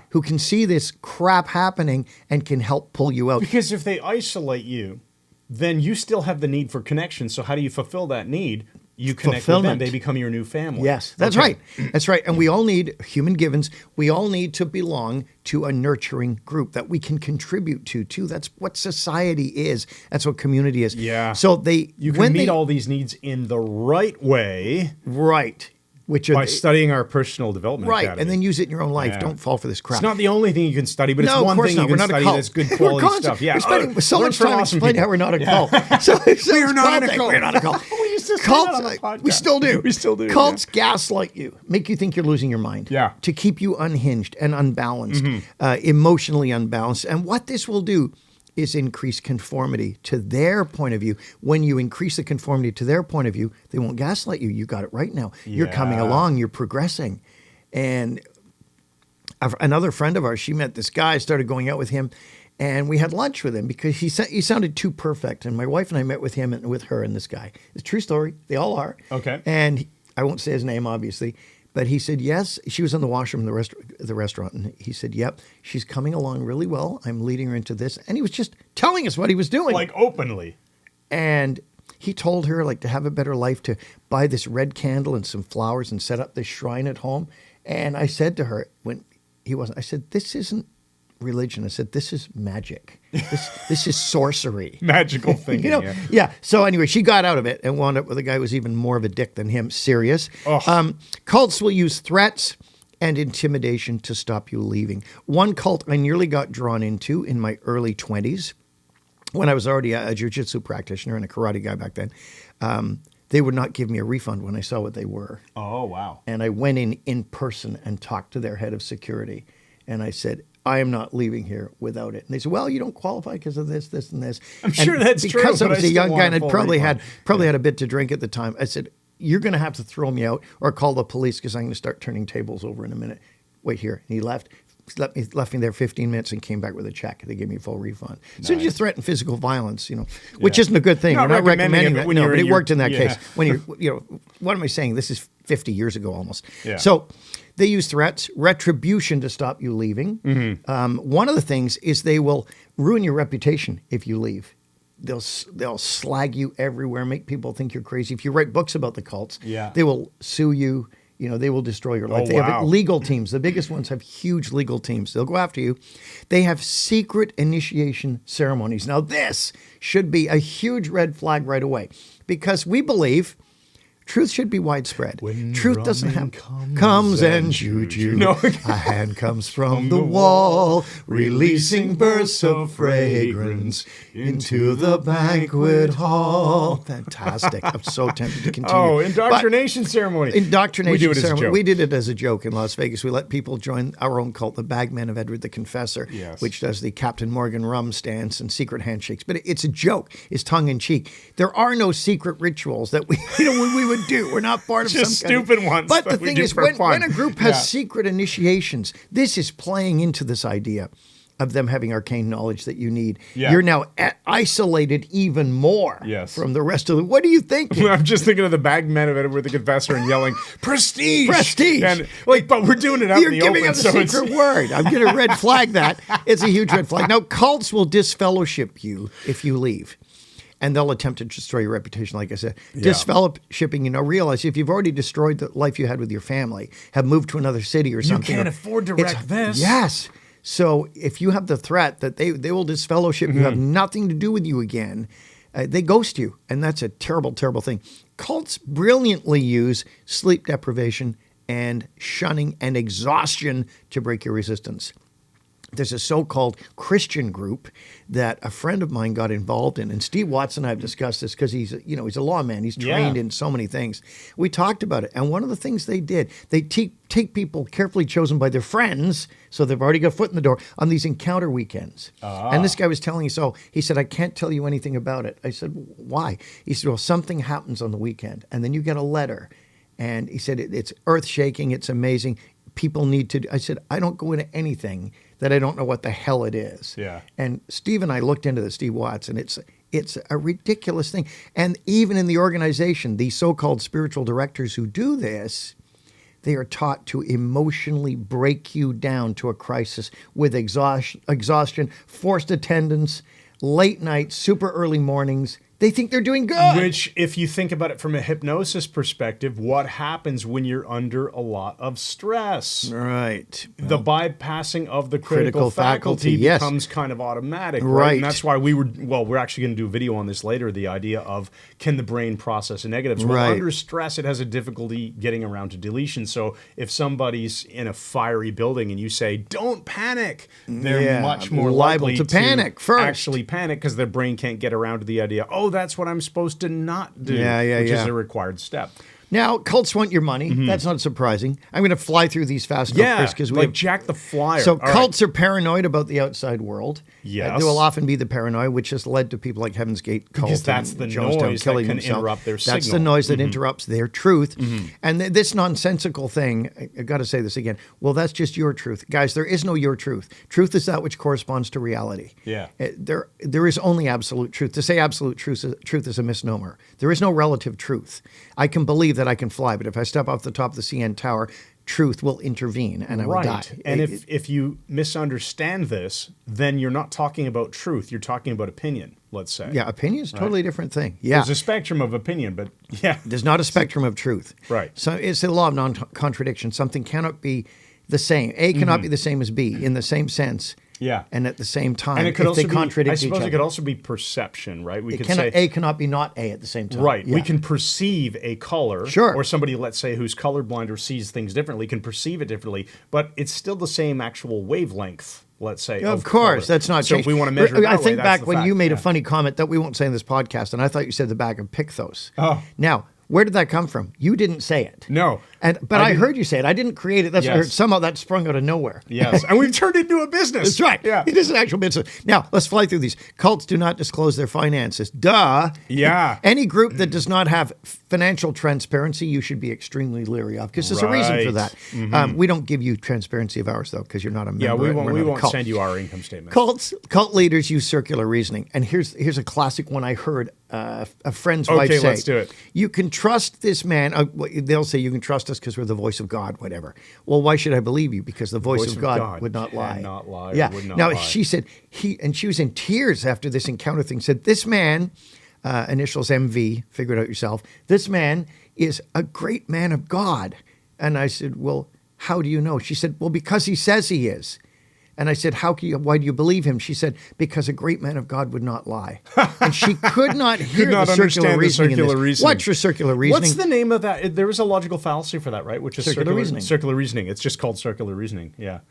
who can see this crap happening and can help pull you out. Because if they isolate you, then you still have the need for connection. So how do you fulfill that need? You connect with them. They become your new family. Yes, that's right. That's right. And we all need, human givens, we all need to belong to a nurturing group that we can contribute to, too. That's what society is. That's what community is. Yeah. So you can meet all these needs in the right way. Right. Which by studying our personal development academy. And then use it in your own life. Don't fall for this crap. It's not the only thing you can study, but it's one thing you can study that's good quality stuff. Yeah, we're spending so much time explaining how we're not a cult. We're not in a cult. We're not a cult. We used to say cults, that on the podcast. We still do. We still do. Cults gaslight you, make you think you're losing your mind. Yeah. To keep you unhinged and unbalanced, emotionally unbalanced. And what this will do is increase conformity to their point of view. When you increase the conformity to their point of view, they won't gaslight you. You got it right now. You're coming along. You're progressing. And another friend of ours, she met this guy, started going out with him, and we had lunch with him because he sounded too perfect. And my wife and I met with him and with her and this guy. It's a true story. They all are. Okay. And I won't say his name, obviously. But he said, yes, she was in the washroom in the restaurant. And he said, yep, she's coming along really well. I'm leading her into this. And he was just telling us what he was doing. Like openly. And he told her like to have a better life, to buy this red candle and some flowers and set up this shrine at home. And I said to her, when he wasn't, I said, this isn't religion. I said, this is magic. This is sorcery. Magical thinking. Yeah. So anyway, she got out of it and wound up with a guy who was even more of a dick than him. Serious. Cults will use threats and intimidation to stop you leaving. One cult I nearly got drawn into in my early 20s, when I was already a Jiu Jitsu practitioner and a karate guy back then. They would not give me a refund when I saw what they were. Oh, wow. And I went in person and talked to their head of security. And I said, I am not leaving here without it. And they said, well, you don't qualify because of this, this, and this. I'm sure that's true. Because I was a young guy and I'd probably had a bit to drink at the time. I said, you're going to have to throw me out or call the police because I'm going to start turning tables over in a minute. Wait here. And he left me there 15 minutes and came back with a check. They gave me a full refund. Nice. So you threaten physical violence, which isn't a good thing. We're not recommending that. No, but it worked in that case. When what am I saying? This is 50 years ago almost. Yeah. So they use threats, retribution to stop you leaving. One of the things is they will ruin your reputation if you leave. They'll slag you everywhere, make people think you're crazy. If you write books about the cults, they will sue you. They will destroy your life. They have legal teams. The biggest ones have huge legal teams. They'll go after you. They have secret initiation ceremonies. Now, this should be a huge red flag right away because we believe truth should be widespread. When truth doesn't have comes and shoots you. No. A hand comes from the wall, releasing bursts of fragrance into the banquet hall. Fantastic. I'm so tempted to continue. Oh, indoctrination ceremony. Indoctrination ceremony. We do it as a joke. We did it as a joke in Las Vegas. We let people join our own cult, the Bagmen of Edward the Confessor, which does the Captain Morgan rum stance and secret handshakes. But it's a joke. It's tongue in cheek. There are no secret rituals that we would do. We're not part of just some stupid ones. But the thing is, when a group has secret initiations, this is playing into this idea of them having arcane knowledge that you need. You're now isolated even more from the rest of the... What do you think? I'm just thinking of the Bagmen of Edward the Confessor and yelling, prestige! Prestige! And, but we're doing it out in the open. You're giving us a secret word. I'm going to red flag that. It's a huge red flag. Now, cults will disfellowship you if you leave. And they'll attempt to destroy your reputation, like I said. Disfellowshipping, realize if you've already destroyed the life you had with your family, have moved to another city or something. You can't afford to wreck this. Yes. So if you have the threat that they will disfellowship you, have nothing to do with you again, they ghost you. And that's a terrible, terrible thing. Cults brilliantly use sleep deprivation and shunning and exhaustion to break your resistance. There's a so-called Christian group that a friend of mine got involved in, and Steve Watson and I have discussed this because he's a lawman. He's trained in so many things. We talked about it, and one of the things they did, they take people carefully chosen by their friends, so they've already got a foot in the door, on these encounter weekends. And this guy was telling me, so he said, I can't tell you anything about it. I said, why? He said, well, something happens on the weekend, and then you get a letter, and he said, it's earth-shaking, it's amazing. People need to... I said, I don't go into anything that I don't know what the hell it is. Yeah. And Steve and I looked into this, Steve Watts, and It's a ridiculous thing. And even in the organization, the so-called spiritual directors who do this, they are taught to emotionally break you down to a crisis with exhaustion, forced attendance, late nights, super early mornings. They think they're doing good. Which, if you think about it from a hypnosis perspective, what happens when you're under a lot of stress? Right. The bypassing of the critical faculty yes. becomes kind of automatic, right? Right. And that's why we're actually going to do a video on this later, the idea of can the brain process negatives? Well, Right. under stress, it has a difficulty getting around to deletion. So if somebody's in a fiery building and you say, don't panic, they're much more liable likely to panic first. actually panic because their brain can't get around to the idea, oh, that's what I'm supposed to not do, which is a required step. Now, cults want your money. That's not surprising. I'm going to fly through these fast enough, Chris, because like Jack the Flyer. So cults are paranoid about the outside world. Yes. There will often be the paranoia, which has led to people like Heaven's Gate cult because that's and the Jonestown noise that killing can themselves. interrupt their That's signal. the noise that interrupts their truth. And this nonsensical thing, I got to say this again, well, that's just your truth. Guys, there is no your truth. Truth is that which corresponds to reality. Yeah. There is only absolute truth. To say absolute truth is a misnomer. There is no relative truth. I can believe that I can fly, but if I step off the top of the CN Tower, truth will intervene and I will die. And if you misunderstand this, then you're not talking about truth. You're talking about opinion, let's say. Yeah, opinion is a totally different thing. Yeah. There's a spectrum of opinion, but yeah. There's not a spectrum of truth. Right. So it's the law of non-contradiction. Something cannot be the same. A cannot be the same as B in the same sense. Yeah. And at the same time, And it could if they also contradict I each suppose other. it could also be perception, right? We could A say cannot be not A at the same time. right. Yeah. We can perceive a color, Sure. or somebody, let's say, who's colorblind or sees things differently, can perceive it differently, but it's still the same actual wavelength. Let's say, Of course, color. that's not so. changed. If we want to measure it that I way, think that's back the when fact. you made a Yeah. funny comment that we won't say in this podcast, and I thought you said the bag of Picthos. Oh. Now, where did that come from? You didn't say it. No. But I heard you say it. I didn't create it. That's what I Yes. heard. Somehow that sprung out of nowhere. Yes, and we've turned it into a business. That's right. Yeah. It is an actual business. Now, let's fly through these. Cults do not disclose their finances. Duh. Yeah. Any group that does not have financial transparency, you should be extremely leery of, because there's a reason for Right. that. We don't give you transparency of ours, though, because you're not a member. Yeah, we and won't. we're We not a won't cult. send you our income statement. Cult leaders use circular reasoning. And here's a classic one I heard a friend's wife say. Okay, let's do it. You can trust this man. They'll say you can trust us because we're the voice of God, whatever. Well, why should I believe you? Because the voice of God would not lie. cannot lie or Yeah. would not Now, lie. she said, and she was in tears after this encounter thing, said, this man, initials MV, figure it out yourself, this man is a great man of God. And I said, well, how do you know? She said, well, because he says he is. And I said, why do you believe him? She said, because a great man of God would not lie. And she could not hear not the circular understand the reasoning in circular this. reasoning. What's your circular reasoning? What's the name of that? There is a logical fallacy for that, right? Which is Circular reasoning. Circular reasoning. It's just called circular reasoning. Yeah.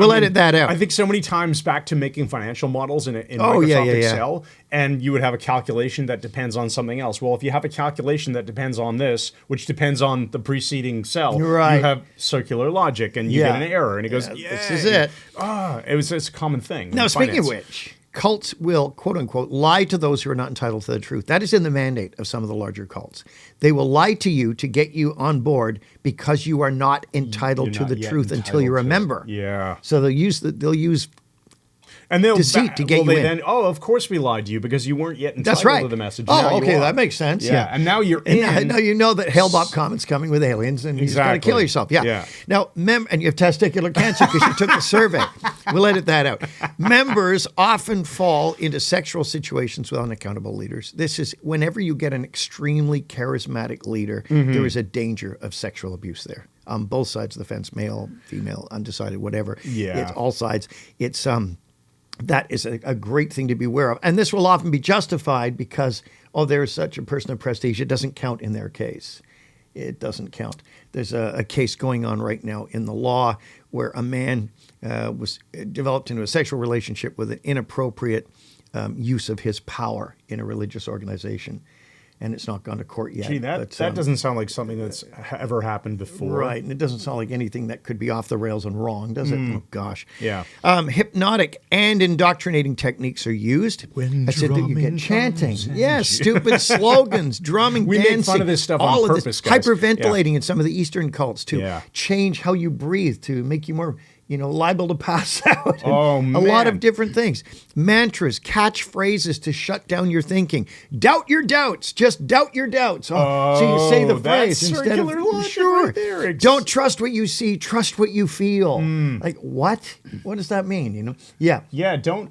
We'll edit that out. I think so many times back to making financial models in Oh, Microsoft yeah. Excel, and you would have a calculation that depends on something else. Well, if you have a calculation that depends on this, which depends on the preceding cell, Right. you have circular logic, and you Yeah. get an error, and it goes, Yeah, this is it. It's a common thing. Now, in speaking of finance. which, cults will, quote unquote, lie to those who are not entitled to the truth. That is in the mandate of some of the larger cults. They will lie to you to get you on board because you are not entitled You're to not the yet truth until you're a entitled to it. member. Yeah. So they'll use And they'll deceit to get you in. Then, of course we lied to you because you weren't yet entitled That's right. to the message. Oh, Now you okay, are. that makes sense. Yeah. And now you're And in. now you know that Hale-Bopp Comet's coming with aliens, and you've got to Exactly. kill yourself. Yeah. Yeah. Now, and you have testicular cancer because you took the survey. We'll edit that out. Members often fall into sexual situations with unaccountable leaders. This is whenever you get an extremely charismatic leader, there is a danger of sexual abuse there. On both sides of the fence, male, female, undecided, whatever. Yeah. It's all sides. It's that is a great thing to be aware of. And this will often be justified because, there's such a person of prestige. It doesn't count in their case. It doesn't count. There's a case going on right now in the law where a man was developed into a sexual relationship with an inappropriate use of his power in a religious organization. And it's not gone to court yet. Gee, that doesn't sound like something that's ever happened before. Right, and it doesn't sound like anything that could be off the rails and wrong, does it? Oh, gosh. Yeah. Hypnotic and indoctrinating techniques are used. When I said that you drumming get chanting. comes Yeah, stupid slogans, drumming, We dancing. make fun of this stuff on all of purpose, this, guys. hyperventilating in some of the Eastern cults to Yeah. change how you breathe, to make you more liable to pass out. Oh, man. A lot of different things. Mantras, catchphrases to shut down your thinking. Doubt your doubts. Just doubt your doubts. So you say the phrase that's instead of circular logic sure. right there. Don't trust what you see. Trust what you feel. Like what? What does that mean? Yeah. Yeah, don't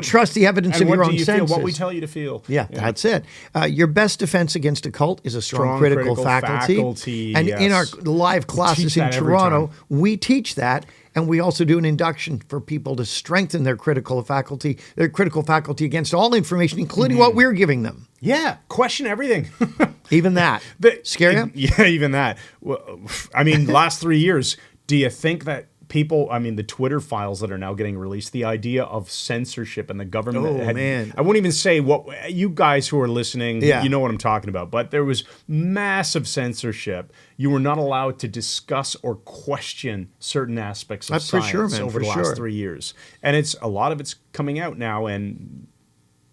trust the evidence and of your what own do you senses. feel? What we tell you to feel. Yeah, that's it. Your best defense against a cult is a strong critical faculty. And in our live classes in Toronto, we teach that. And we also do an induction for people to strengthen their critical faculty against all information, including what we're giving them. Yeah, question everything. Even that. Scare you? Yeah, even that. Well, I mean, last 3 years, do you think that people, the Twitter files that are now getting released, the idea of censorship and the government. Man. I won't even say what you guys who are listening, you know what I'm talking about, but there was massive censorship. You were not allowed to discuss or question certain aspects of science over the last 3 years. And a lot of it's coming out now, and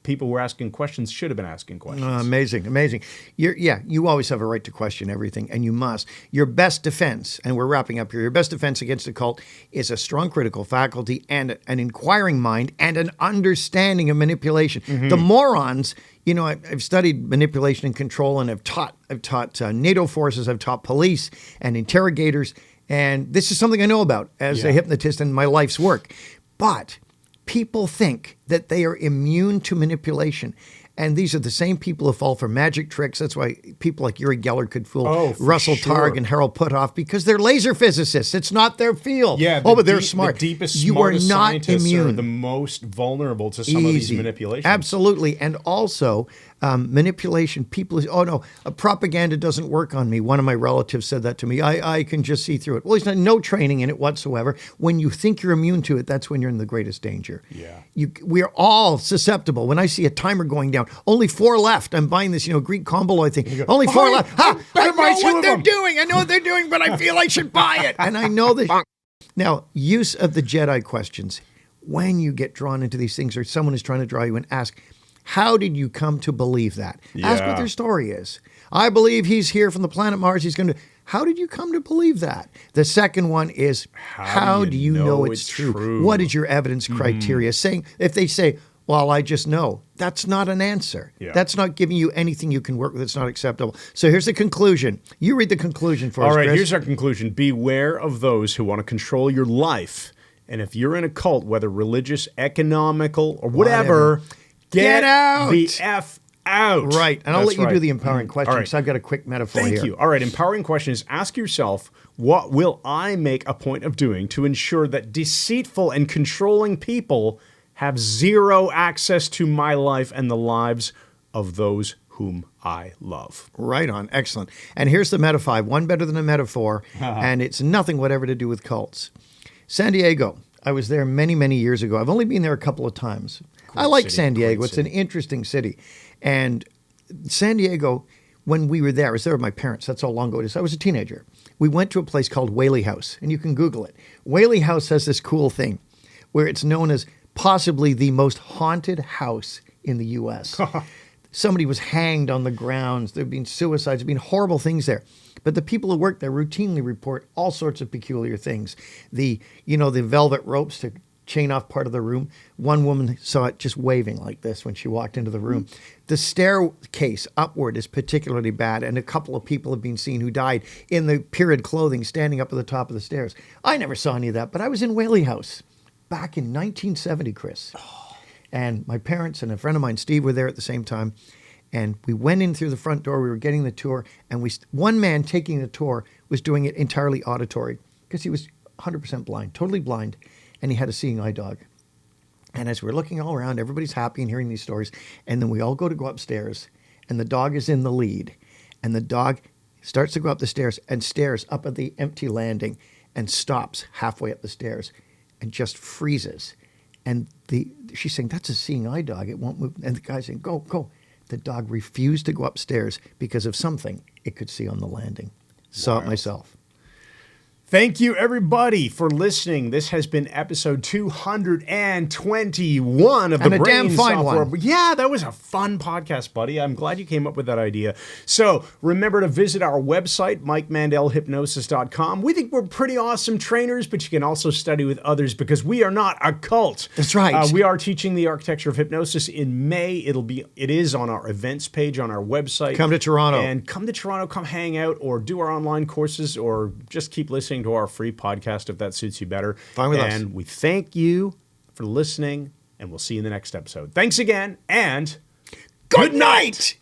people who are asking questions should have been asking questions. Amazing. You always have a right to question everything, and you must. Your best defense, and we're wrapping up here, your best defense against a cult is a strong critical faculty and an inquiring mind and an understanding of manipulation. The morons, I've studied manipulation and control, and I've taught NATO forces, I've taught police and interrogators, and this is something I know about as a hypnotist in my life's work. But people think that they are immune to manipulation. And these are the same people who fall for magic tricks. That's why people like Uri Geller could fool Russell Targ and Harold Puthoff, because they're laser physicists. It's not their field. Yeah, but they're smart. The deepest, you are not scientists immune. Are the most vulnerable to some of these manipulations. Absolutely. And also, manipulation, people, propaganda doesn't work on me. One of my relatives said that to me. I can just see through it. Well, there's no training in it whatsoever. When you think you're immune to it, that's when you're in the greatest danger. Yeah. We're all susceptible. When I see a timer going down, only 4 left. I'm buying this, Greek combo, I think. Only 4 left. I know what they're doing. I know what they're doing, but I feel I should buy it. And I know this. Now, use of the Jedi questions. When you get drawn into these things or someone is trying to draw you in, ask, how did you come to believe that? Ask what their story is. I believe he's here from the planet Mars. He's going to... How did you come to believe that? The second one is, how do you know it's true? What is your evidence criteria? If they say, well, I just know, that's not an answer. That's not giving you anything you can work with. It's not acceptable. So here's the conclusion. You read the conclusion for us, All right, Chris. here's our conclusion. Beware of those who want to control your life. And if you're in a cult, whether religious, economical, or whatever, get out. The F out. Right. And I'll let you do the empowering question because I've got a quick metaphor here. Thank you. All right. Empowering question is, ask yourself, what will I make a point of doing to ensure that deceitful and controlling people have zero access to my life and the lives of those whom I love? Right on. Excellent. And here's the MetaFIVE, one better than a metaphor, and it's nothing whatever to do with cults. San Diego. I was there many, many years ago. I've only been there a couple of times. I like San Diego. It's an interesting city. And San Diego, when we were there, I was there with my parents. That's how long ago it is. I was a teenager. We went to a place called Whaley House, and you can Google it. Whaley House has this cool thing where it's known as possibly the most haunted house in the U.S. Somebody was hanged on the grounds. There have been suicides. There have been horrible things there. But the people who work there routinely report all sorts of peculiar things. The velvet ropes to chain off part of the room. One woman saw it just waving like this when she walked into the room. The staircase upward is particularly bad, and a couple of people have been seen who died in the period clothing standing up at the top of the stairs. I never saw any of that, but I was in Whaley House back in 1970, Chris. And my parents and a friend of mine, Steve, were there at the same time. And we went in through the front door. We were getting the tour. And one man taking the tour was doing it entirely auditory because he was 100% blind, totally blind. And he had a seeing eye dog. And as we're looking all around, everybody's happy and hearing these stories. And then we all go upstairs. And the dog is in the lead. And the dog starts to go up the stairs and stares up at the empty landing and stops halfway up the stairs and just freezes. And she's saying, that's a seeing eye dog. It won't move. And the guy's saying, go, go. The dog refused to go upstairs because of something it could see on the landing. Saw it myself. Thank you, everybody, for listening. This has been episode 221 of And the a Brain damn fine Software. one. Yeah, that was a fun podcast, buddy. I'm glad you came up with that idea. So remember to visit our website, MikeMandelHypnosis.com. We think we're pretty awesome trainers, but you can also study with others because we are not a cult. That's right. We are teaching the architecture of hypnosis in May. It is on our events page on our website. Come to Toronto. And come to Toronto, come hang out, or do our online courses, or just keep listening to our free podcast if that suits you better. Fine with us. And we thank you for listening, and we'll see you in the next episode. Thanks again, and Good night!